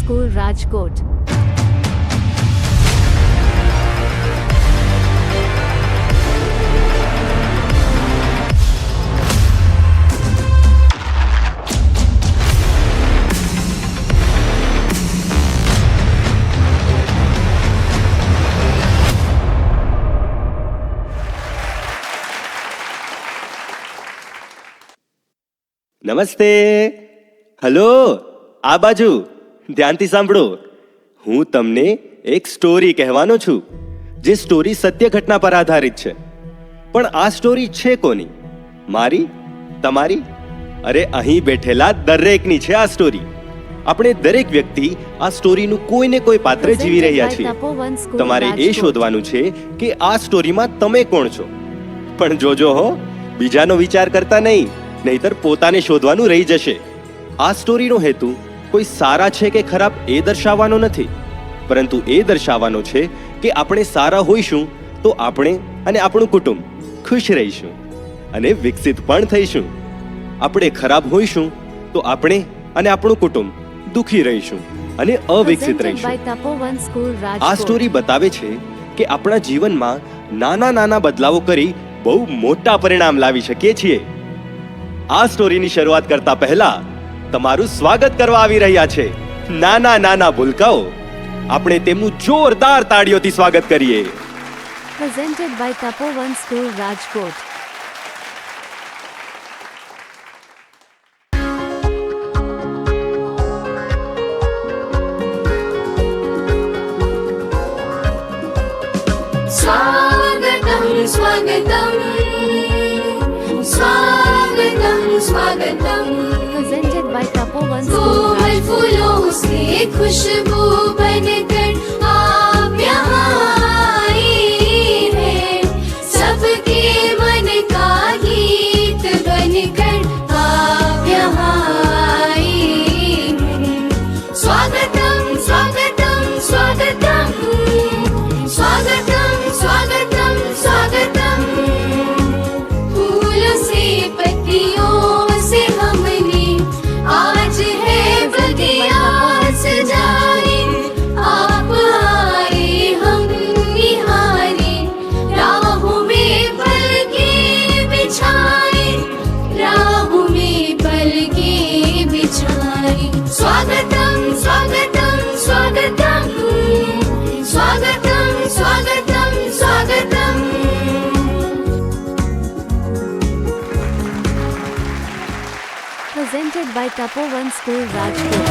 School, Rajkot. નમસ્તે. Hello, આ બાજુ ધ્યાનથી સાંભળો. હું તમને એક સ્ટોરી કહેવાનો છું, જે સ્ટોરી સત્ય ઘટના પર આધારિત છે. પણ આ સ્ટોરી છે કોની? મારી? તમારી? અરે, અહીં બેઠેલા દરેકની છે આ સ્ટોરી. આપણે દરેક વ્યક્તિ આ સ્ટોરીનું કોઈને કોઈ પાત્ર જીવી રહ્યા છીએ. તમારે એ શોધવાનું છે કે આ સ્ટોરીમાં તમે કોણ છો. પણ જોજો હો, બીજાનો વિચાર કરતા નહીં, નહીતર પોતાને શોધવાનું રહી જશે. આ સ્ટોરીનો હેતુ કોઈ સારા છે કે ખરાબ એ દર્શાવવાનો નથી, પરંતુ એ દર્શાવવાનો છે કે આપણે સારા હોઈશું તો આપણે અને આપણું કુટુંબ ખુશ રહીશું અને વિકસિત પણ થઈશું. આપણે ખરાબ હોઈશું તો આપણે અને આપણું કુટુંબ દુઃખી રહીશું અને અવિકસિત રહીશું. આ સ્ટોરી બતાવે છે કે આપણા જીવનમાં નાના નાના બદલાવો કરી બહુ મોટા પરિણામ લાવી શકીએ છીએ. આ સ્ટોરીની શરૂઆત કરતા પહેલા તમારું સ્વાગત કરવા આવી રહ્યા છે નાના નાના ભૂલકાઓ. આપણે તેમનું જોરદાર તાળીઓથી સ્વાગત કરીએ. Presented by Tapovan School, Rajkot. स्वागतं स्वागतं स्वागतं स्वागतं Presented by Tapovan School, Komal Rajkot. फूलों से खुशबू बनकर आप यहाँ आए हैं. सबके मन का गीत बनकर आप यहाँ आए हैं. स्वागतं स्वागतं स्वागतं स्वागतं स्वागतं स्वागतं. फूलों से पत्तियों से हमने आज है बगिया सजाए. आप आए हम निहारे, राहों में पलकें बिछाए, राहों में पलकें बिछाए. स्वागतं स्वागतं स्वागतं स्वागतं स्वागतं स्वागतं. Presented by Tapovan School, Rajkot.